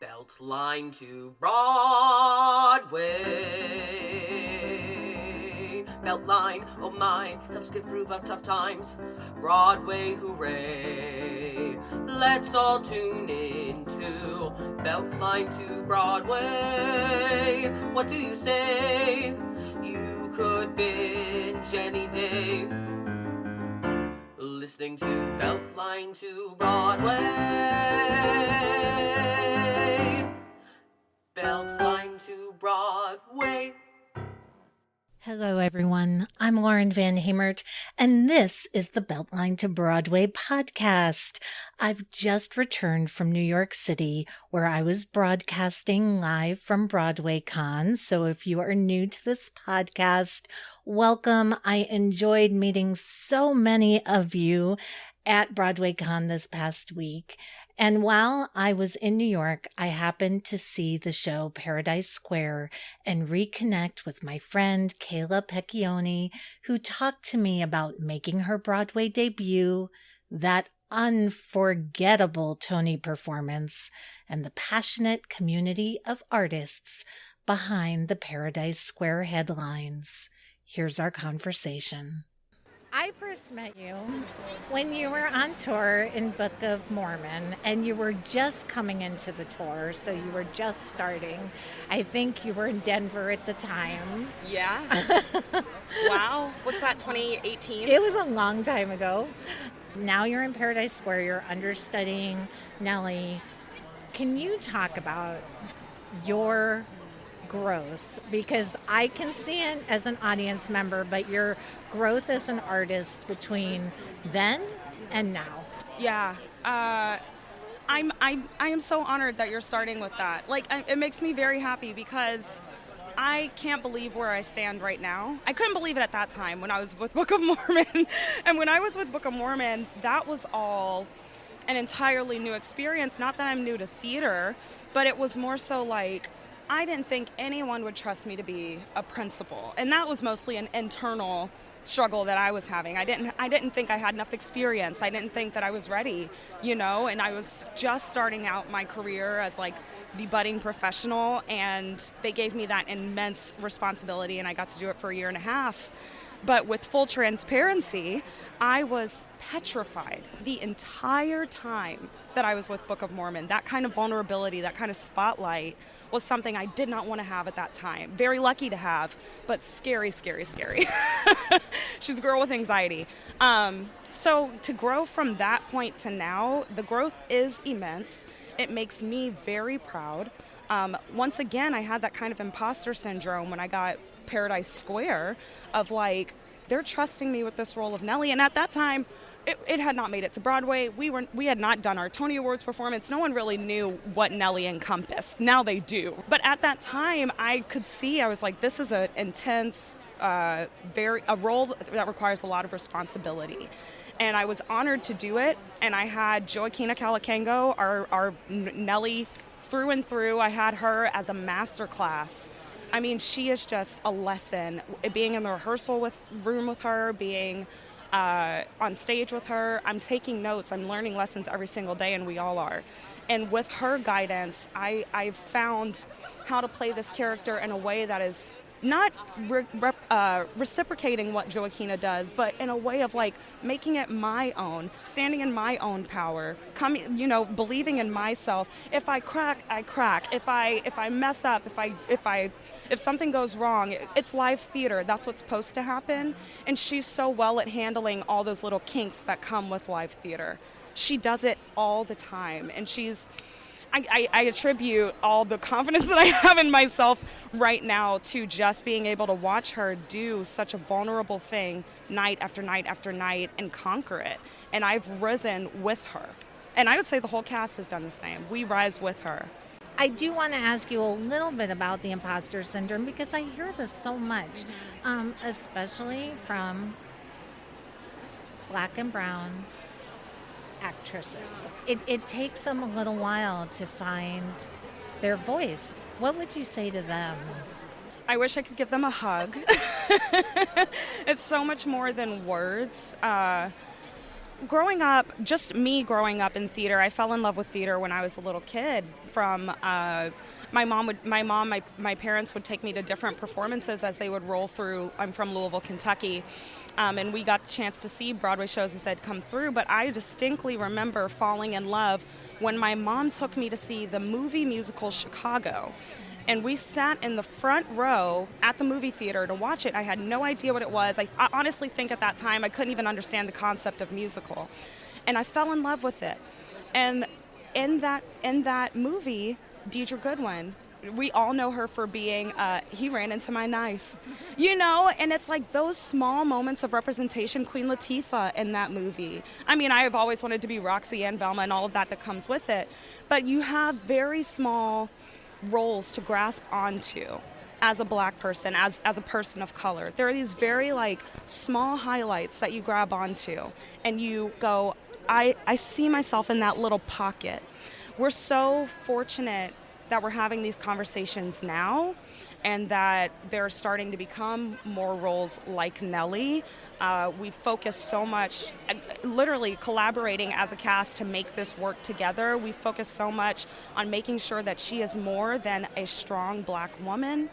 Beltline to Broadway. Beltline, oh my, helps get through the tough times. Broadway, hooray. Let's all tune in to Beltline to Broadway. What do you say? You could binge any day. Listening to Beltline to Broadway. Beltline to Broadway. Hello, everyone. I'm Lauren Van Hemert, and this is the Beltline to Broadway podcast. I've just returned from New York City, where I was broadcasting live from Broadway Con. So if you are new to this podcast, welcome. I enjoyed meeting so many of you at Broadway Con this past week. And while I was in New York, I happened to see the show Paradise Square and reconnect with my friend Kayla Pecchioni, who talked to me about making her Broadway debut, that unforgettable Tony performance, and the passionate community of artists behind the Paradise Square headlines. Here's our conversation. I first met you when you were on tour in Book of Mormon, and you were just coming into the tour, so you were just starting. I think you were in Denver at the time. Yeah. Wow. What's that, 2018? It was a long time ago. Now you're in Paradise Square, you're understudying Nellie. Can you talk about your growth? Because I can see it as an audience member, but your growth as an artist between then and now. Yeah. I am so honored that you're starting with that. It makes me very happy because I can't believe where I stand right now. I couldn't believe it at that time when I was with Book of Mormon. And when I was with Book of Mormon, that was all an entirely new experience. Not that I'm new to theater, but it was more so like I didn't think anyone would trust me to be a principal. And that was mostly an internal struggle that I was having. I didn't think I had enough experience. I didn't think that I was ready, and I was just starting out my career as like the budding professional, and they gave me that immense responsibility, and I got to do it for a year and a half. But with full transparency, I was petrified the entire time that I was with Book of Mormon. That kind of vulnerability, that kind of spotlight was something I did not want to have at that time. Very lucky to have, but scary, scary, scary. She's a girl with anxiety. So to grow from that point to now, the growth is immense. It makes me very proud. Once again, I had that kind of imposter syndrome when I got Paradise Square of like, they're trusting me with this role of Nellie. And at that time, it had not made it to Broadway. We had not done our Tony Awards performance. No one really knew what Nellie encompassed. Now they do. But at that time, I could see, I was like, this is an intense, a role that requires a lot of responsibility. And I was honored to do it. And I had Joaquina Calacango, our Nellie through and through. I had her as a master class. I mean, she is just a lesson. Being in the rehearsal room with her, being on stage with her, I'm taking notes. I'm learning lessons every single day, and we all are. And with her guidance, I've found how to play this character in a way that is not reciprocating what Joaquina does, but in a way of like making it my own, standing in my own power, believing in myself. If I crack, I crack. If I mess up, if something goes wrong, it's live theater. That's what's supposed to happen. And she's so well at handling all those little kinks that come with live theater. She does it all the time, and I attribute all the confidence that I have in myself right now to just being able to watch her do such a vulnerable thing night after night after night and conquer it. And I've risen with her. And I would say the whole cast has done the same. We rise with her. I do want to ask you a little bit about the imposter syndrome because I hear this so much, especially from Black and brown actresses. It takes them a little while to find their voice. What would you say to them? I wish I could give them a hug. It's so much more than words. growing up, just me growing up in theater, I fell in love with theater when I was a little kid. From my parents would take me to different performances as they would roll through. I'm from Louisville, Kentucky, and we got the chance to see Broadway shows as they'd come through. But I distinctly remember falling in love when my mom took me to see the movie musical Chicago. And we sat in the front row at the movie theater to watch it. I had no idea what it was. I honestly think at that time I couldn't even understand the concept of musical. And I fell in love with it. And in that movie, Deidre Goodwin, we all know her for being, he ran into my knife. And it's like those small moments of representation, Queen Latifah in that movie. I mean, I have always wanted to be Roxy and Velma and all of that comes with it. But you have very small roles to grasp onto as a black person, as a person of color. There are these very small highlights that you grab onto and you go, I see myself in that little pocket. We're so fortunate that we're having these conversations now and that they're starting to become more roles like Nellie. We focus so much, literally collaborating as a cast to make this work together. We focus so much on making sure that she is more than a strong black woman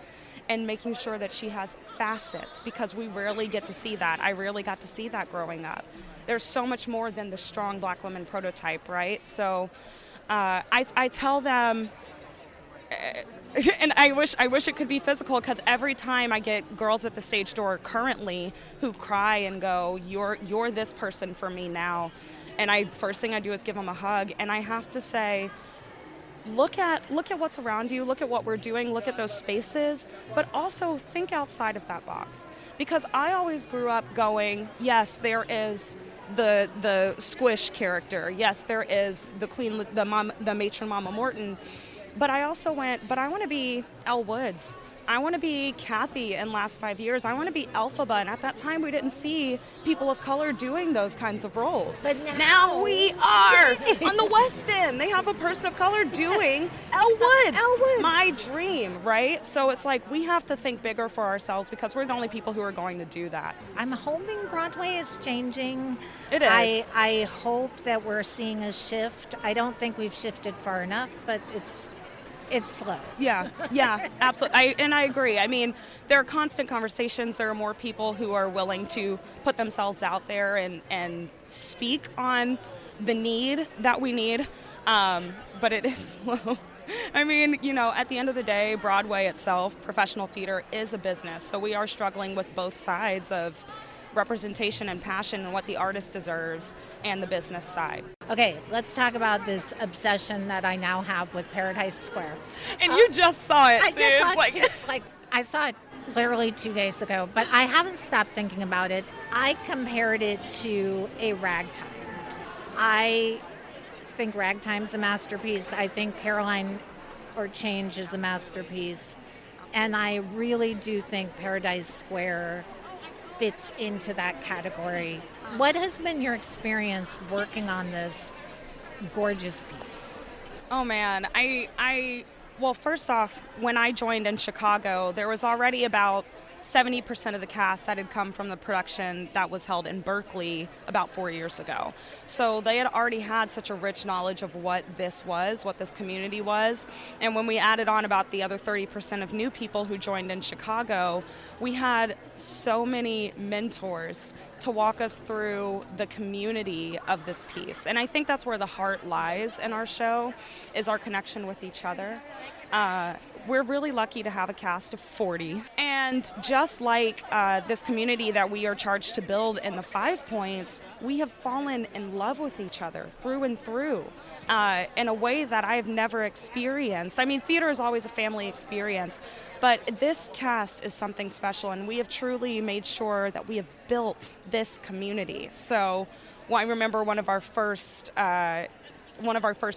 and making sure that she has facets, because we rarely get to see that. I rarely got to see that growing up. There's so much more than the strong black woman prototype, right? So I tell them, and I wish it could be physical, because every time I get girls at the stage door currently who cry and go, you're this person for me now, and first thing I do is give them a hug, and I have to say, look at what's around you, look at what we're doing, look at those spaces, but also think outside of that box, because I always grew up going, yes, there is the Squish character, yes, there is the queen, the matron Mama Morton. But I also but I want to be Elle Woods. I want to be Kathy in Last 5 Years. I want to be Elphaba. And at that time, we didn't see people of color doing those kinds of roles. But now we are. On the West End, they have a person of color doing Elle Woods. Elle Woods. My dream, right? So it's like we have to think bigger for ourselves, because we're the only people who are going to do that. I'm hoping Broadway is changing. It is. I hope that we're seeing a shift. I don't think we've shifted far enough, but it's slow. Yeah, absolutely. I agree. I mean, there are constant conversations. There are more people who are willing to put themselves out there and speak on the need that we need, but it is slow. I mean, at the end of the day, Broadway itself, professional theater, is a business. So we are struggling with both sides of representation and passion and what the artist deserves and the business side. Okay, let's talk about this obsession that I now have with Paradise Square. And you just saw it. I just saw it. I saw it literally 2 days ago, but I haven't stopped thinking about it. I compared it to a ragtime. I think Ragtime's a masterpiece. I think Caroline or Change is a masterpiece. And I really do think Paradise Square fits into that category. What has been your experience working on this gorgeous piece? Oh man, well, first off, when I joined in Chicago, there was already about 70% of the cast that had come from the production that was held in Berkeley about 4 years ago. So they had already had such a rich knowledge of what this was, what this community was. And when we added on about the other 30% of new people who joined in Chicago, we had so many mentors to walk us through the community of this piece. And I think that's where the heart lies in our show, is our connection with each other. We're really lucky to have a cast of 40. And just like this community that we are charged to build in the 5 Points, we have fallen in love with each other through and through in a way that I've never experienced. I mean, theater is always a family experience, but this cast is something special, and we have truly made sure that we have built this community. So I remember one of our first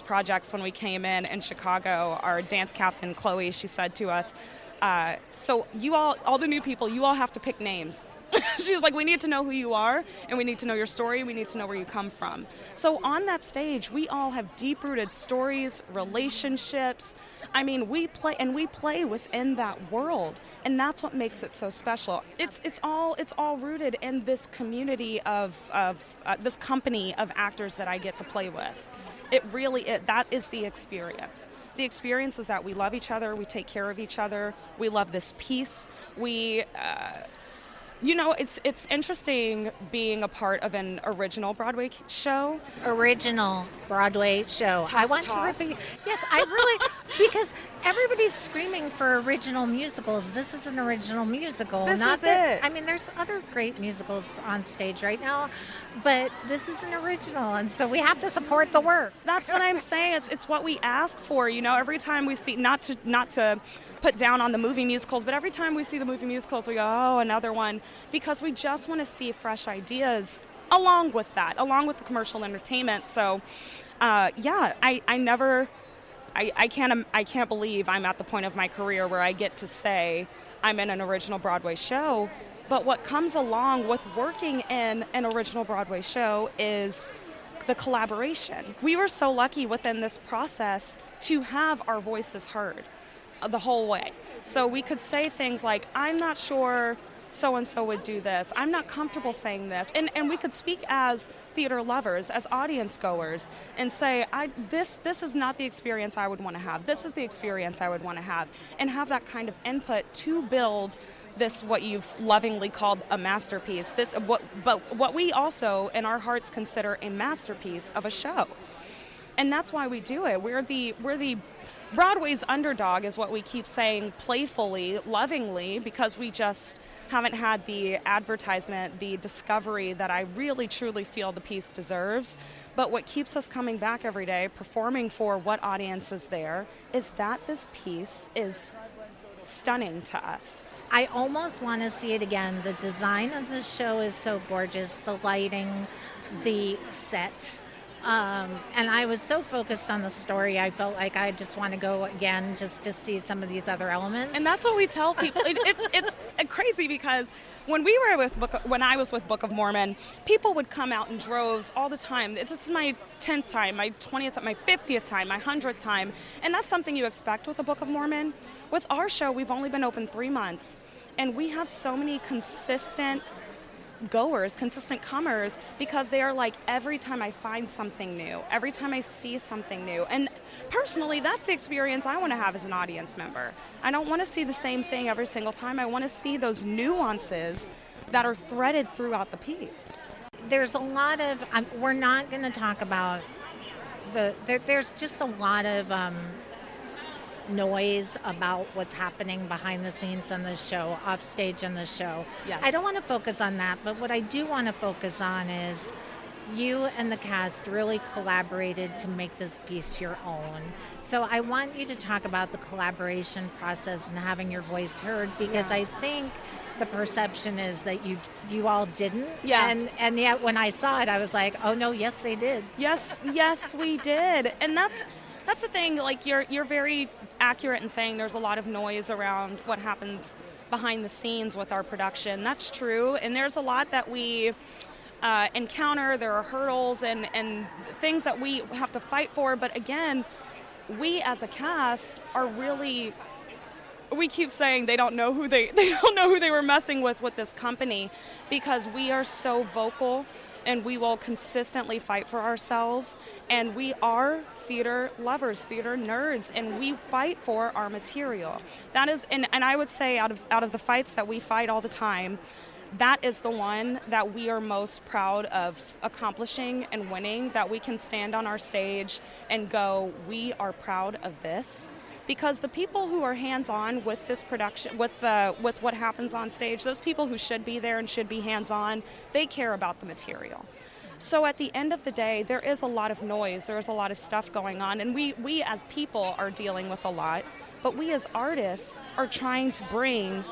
projects when we came in Chicago, our dance captain, Chloe, she said to us, so you all the new people, you all have to pick names. She was like, we need to know who you are, and we need to know your story, we need to know where you come from. So on that stage, we all have deep-rooted stories, relationships. I mean, we play within that world, and that's what makes it so special. It's all rooted in this community of this company of actors that I get to play with. That is the experience. The experience is that we love each other, we take care of each other, we love this piece, it's interesting being a part of an original Broadway show. Original Broadway show. Toss, I want toss. to repeat. Yes, I really, because everybody's screaming for original musicals. This is an original musical. This Not is that, it. I mean, there's other great musicals on stage right now, but this is an original, and so we have to support the work. That's what I'm saying. It's what we ask for. Every time we see, not to put down on the movie musicals, but every time we see the movie musicals, we go, oh, another one, because we just want to see fresh ideas along with the commercial entertainment. So, I can't believe I'm at the point of my career where I get to say I'm in an original Broadway show. But what comes along with working in an original Broadway show is the collaboration. We were so lucky within this process to have our voices heard the whole way. So we could say things like, I'm not sure so-and-so would do this. I'm not comfortable saying this. And we could speak as theater lovers, as audience goers, and say, this is not the experience I would want to have. This is the experience I would want to have. And have that kind of input to build this, what you've lovingly called a masterpiece. But what we also, in our hearts, consider a masterpiece of a show. And that's why we do it. We're the Broadway's underdog, is what we keep saying playfully, lovingly, because we just haven't had the advertisement, the discovery that I really truly feel the piece deserves. But what keeps us coming back every day, performing for what audience is there, is that this piece is stunning to us. I almost want to see it again. The design of the show is so gorgeous, the lighting, the set. And I was so focused on the story, I felt like I just want to go again just to see some of these other elements. And that's what we tell people. It's crazy because when I was with Book of Mormon, people would come out in droves all the time. This is my 10th time, my 20th time, my 50th time, my 100th time. And that's something you expect with the Book of Mormon. With our show, we've only been open 3 months, and we have so many consistent goers, consistent comers, because they are like, every time I find something new, every time I see something new. And personally, that's the experience I want to have as an audience member. I don't want to see the same thing every single time. I want to see those nuances that are threaded throughout the piece. There's a lot of, we're not going to talk about there's just a lot of noise about what's happening behind the scenes on the show, off stage on the show. Yes. I don't want to focus on that, but what I do want to focus on is you and the cast really collaborated to make this piece your own. So I want you to talk about the collaboration process and having your voice heard, because I think the perception is that you all didn't. Yeah. And yet when I saw it, I was like, oh no, yes they did. Yes, we did. And that's the thing, like you're very accurate in saying there's a lot of noise around what happens behind the scenes with our production. That's true, and there's a lot that we encounter. There are hurdles and things that we have to fight for, but again, we as a cast are really, we keep saying they don't know who they were messing with this company, because we are so vocal and we will consistently fight for ourselves, and we are theater lovers, theater nerds, and we fight for our material. That is, and I would say out of the fights that we fight all the time, that is the one that we are most proud of accomplishing and winning, that we can stand on our stage and go, we are proud of this. Because the people who are hands-on with this production, with what happens on stage, those people who should be there and should be hands-on, they care about the material. So at the end of the day, there is a lot of noise, there is a lot of stuff going on, and we as people are dealing with a lot, but we as artists are trying to bring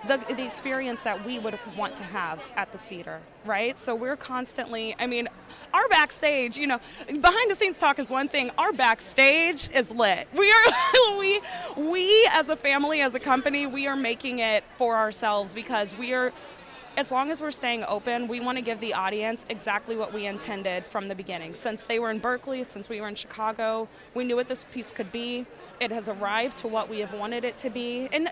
the experience that we would want to have at the theater, right? So we're constantly, I mean, our backstage, behind the scenes talk is one thing, our backstage is lit. We as a family, as a company, we are making it for ourselves, because we are, as long as we're staying open, we want to give the audience exactly what we intended from the beginning. Since they were in Berkeley, since we were in Chicago, we knew what this piece could be. It has arrived to what we have wanted it to be. And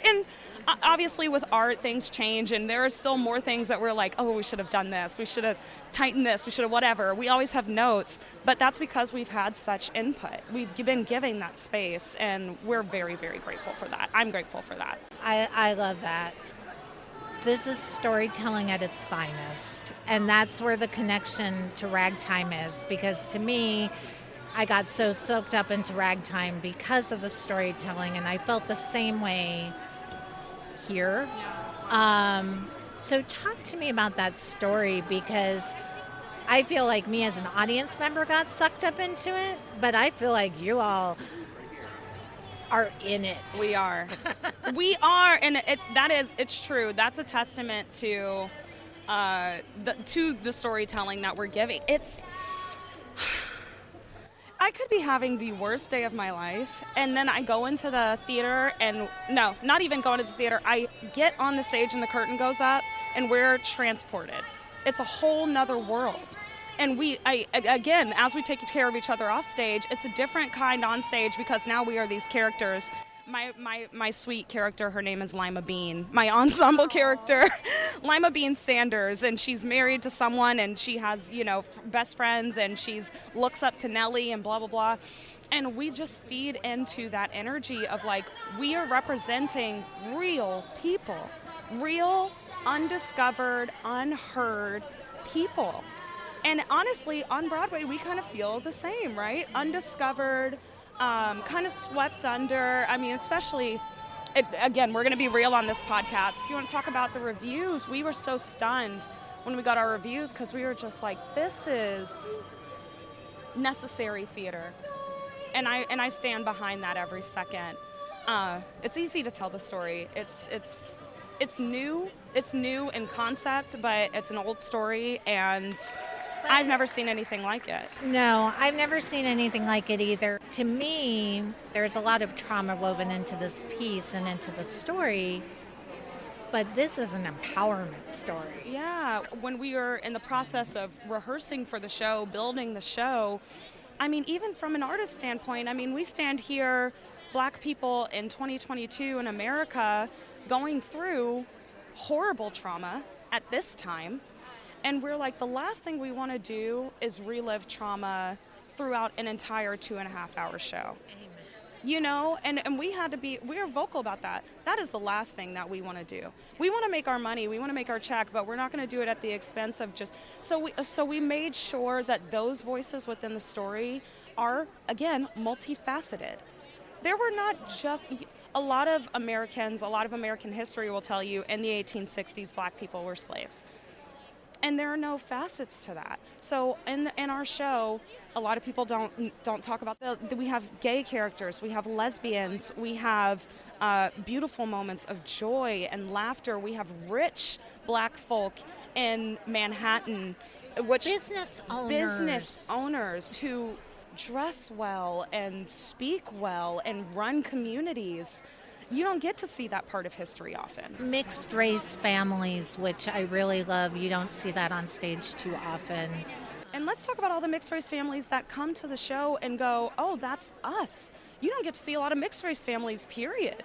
obviously with art, things change, and there are still more things that we're like, oh, we should have done this, we should have tightened this, we should have whatever. We always have notes, but that's because we've had such input. We've been giving that space, and we're very, very grateful for that. I'm grateful for that. I love that. This is storytelling at its finest, and that's where the connection to ragtime is, because to me, I got so soaked up into ragtime because of the storytelling, and I felt the same way here. So talk to me about that story, because I feel like me as an audience member got sucked up into it, but I feel like you all are in it. We are. We are, and it's true. That's a testament to the storytelling that we're giving. I could be having the worst day of my life, and then I go into the theater, and no, not even going to the theater. I get on the stage and the curtain goes up, and we're transported. It's a whole nother world. And again, as we take care of each other off stage, it's a different kind on stage, because now we are these characters. My sweet character, her name is Lima Bean. My ensemble character, Lima Bean Sanders, and she's married to someone, and she has, best friends, and she's looks up to Nellie and blah, blah, blah. And we just feed into that energy of like, we are representing real people, real, undiscovered, unheard people. And honestly, on Broadway, we kind of feel the same, right? Undiscovered, kind of swept under. I mean, especially, again, we're going to be real on this podcast. If you want to talk about the reviews, we were so stunned when we got our reviews, because we were just like, this is necessary theater. And I stand behind that every second. It's easy to tell the story. It's new in concept, but it's an old story, and I've never seen anything like it. No, I've never seen anything like it either. To me, there's a lot of trauma woven into this piece and into the story, but this is an empowerment story. Yeah, when we were in the process of rehearsing for the show, building the show, I mean, even from an artist standpoint, I mean, we stand here, Black people in 2022 in America, going through horrible trauma at this time. And we're like, the last thing we want to do is relive trauma throughout an entire 2.5-hour show. Amen. And we are vocal about that. That is the last thing that we want to do. We want to make our money, we want to make our check, but we're not going to do it at the expense of just, so we made sure that those voices within the story are, again, multifaceted. There were not just, a lot of American history will tell you in the 1860s, Black people were slaves. And there are no facets to that. So in our show, a lot of people don't talk about we have gay characters, we have lesbians, we have beautiful moments of joy and laughter. We have rich Black folk in Manhattan, which business owners who dress well and speak well and run communities. You don't get to see that part of history often. Mixed race families, which I really love. You don't see that on stage too often. And let's talk about all the mixed race families that come to the show and go, oh, that's us. You don't get to see a lot of mixed race families, period.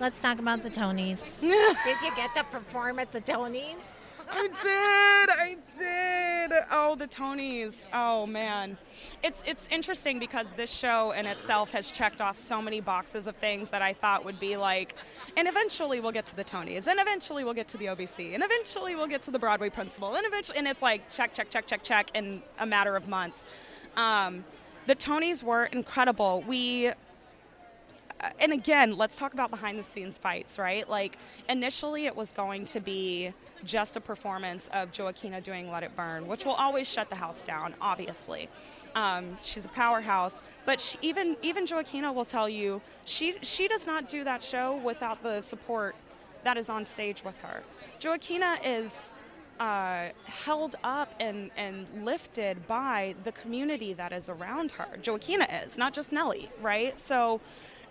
Let's talk about the Tonys. Did you get to perform at the Tonys? I did. Oh, the Tonys. Oh, man. It's interesting because this show in itself has checked off so many boxes of things that I thought would be like, and eventually we'll get to the Tonys, and eventually we'll get to the OBC, and eventually we'll get to the Broadway principal, and it's like check in a matter of months. The Tonys were incredible. And again, let's talk about behind the scenes fights, right? Like, initially it was going to be just a performance of Joaquina doing Let It Burn, which will always shut the house down, obviously. She's a powerhouse, but even Joaquina will tell you she does not do that show without the support that is on stage with her. Joaquina is held up and lifted by the community that is around her. Joaquina is, not just Nellie, right? So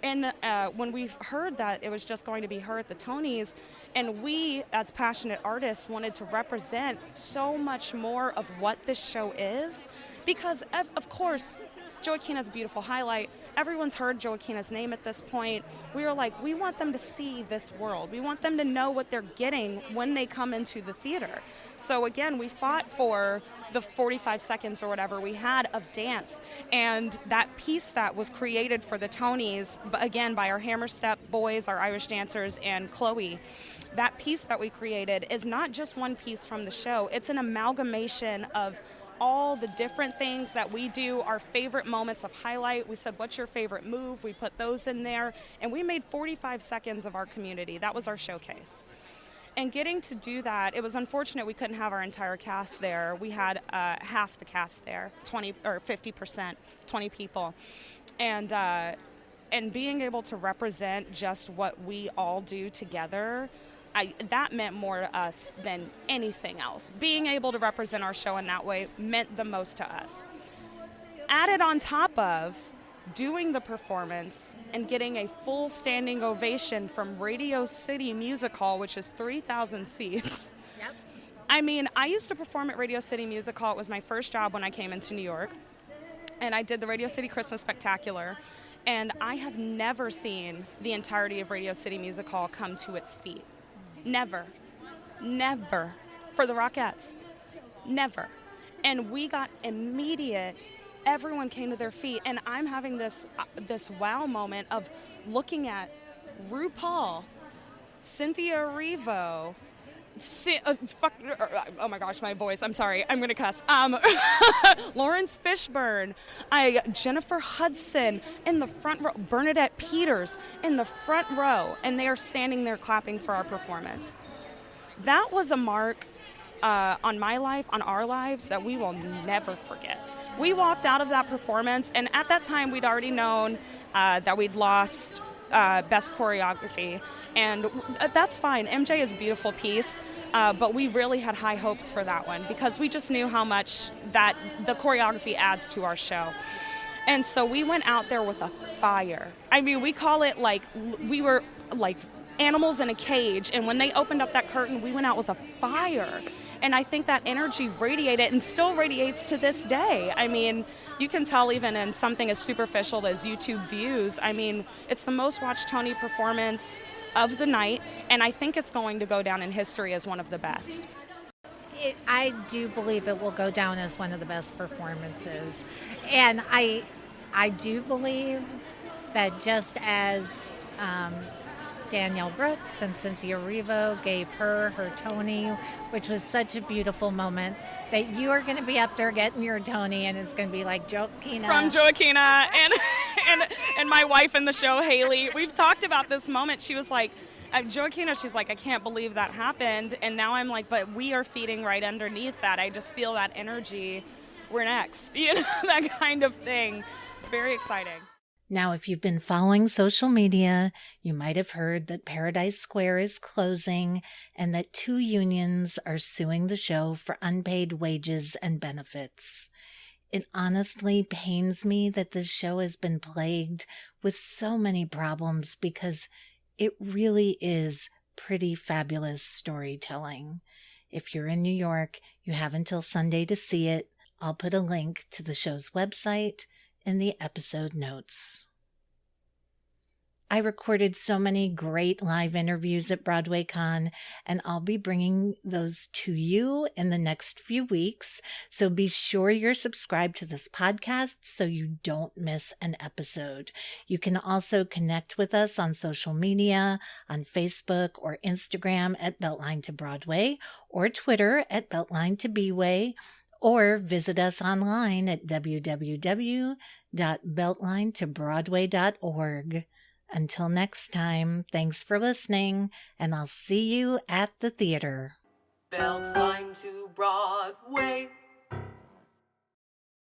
And when we heard that it was just going to be her at the Tonys, and we, as passionate artists, wanted to represent so much more of what this show is, because of course, Joaquina's a beautiful highlight. Everyone's heard Joaquina's name at this point. We were like, we want them to see this world. We want them to know what they're getting when they come into the theater. So again, we fought for the 45 seconds or whatever we had of dance, and that piece that was created for the Tonys, again, by our Hammer Step boys, our Irish dancers, and Chloe, that piece that we created is not just one piece from the show. It's an amalgamation of all the different things that we do, our favorite moments of highlight. We said, what's your favorite move? We put those in there, and we made 45 seconds of our community. That was our showcase. And getting to do that, it was unfortunate we couldn't have our entire cast there. We had half the cast there, 20 or 50%, 20 people. And being able to represent just what we all do together, that meant more to us than anything else. Being able to represent our show in that way meant the most to us. Added on top of doing the performance and getting a full standing ovation from Radio City Music Hall, which is 3,000 seats. Yep. I mean, I used to perform at Radio City Music Hall. It was my first job when I came into New York. And I did the Radio City Christmas Spectacular. And I have never seen the entirety of Radio City Music Hall come to its feet. Never. Never. For the Rockettes. Never. And we got immediate, everyone came to their feet, and I'm having this wow moment of looking at RuPaul, Cynthia Erivo, oh my gosh, my voice, I'm sorry, I'm gonna cuss. Lawrence Fishburne, Jennifer Hudson in the front row, Bernadette Peters in the front row, and they are standing there clapping for our performance. That was a mark on my life, on our lives, that we will never forget. We walked out of that performance, and at that time we'd already known that we'd lost Best Choreography, and that's fine. MJ is a beautiful piece, but we really had high hopes for that one because we just knew how much that the choreography adds to our show. And so we went out there with a fire. I mean, we call it like we were like animals in a cage, and when they opened up that curtain, we went out with a fire. And I think that energy radiated and still radiates to this day. I mean, you can tell even in something as superficial as YouTube views. I mean, it's the most watched Tony performance of the night, and I think it's going to go down in history as one of the best. I do believe it will go down as one of the best performances. And I do believe that just as Danielle Brooks and Cynthia Erivo gave her Tony, which was such a beautiful moment, that you are going to be up there getting your Tony, and it's going to be like Joaquina. From Joaquina and my wife in the show, Haley. We've talked about this moment. She was like, Joaquina, she's like, I can't believe that happened. And now I'm like, but we are feeding right underneath that. I just feel that energy. We're next, you know, that kind of thing. It's very exciting. Now, if you've been following social media, you might have heard that Paradise Square is closing and that 2 unions are suing the show for unpaid wages and benefits. It honestly pains me that this show has been plagued with so many problems because it really is pretty fabulous storytelling. If you're in New York, you have until Sunday to see it. I'll put a link to the show's website in the episode notes. I recorded so many great live interviews at Broadway Con, and I'll be bringing those to you in the next few weeks. So be sure you're subscribed to this podcast so you don't miss an episode. You can also connect with us on social media, on Facebook or Instagram at Beltline to Broadway, or Twitter at Beltline to Bway, or visit us online at www.beltlinetobroadway.org. Until next time, thanks for listening, and I'll see you at the theater. Beltline to Broadway.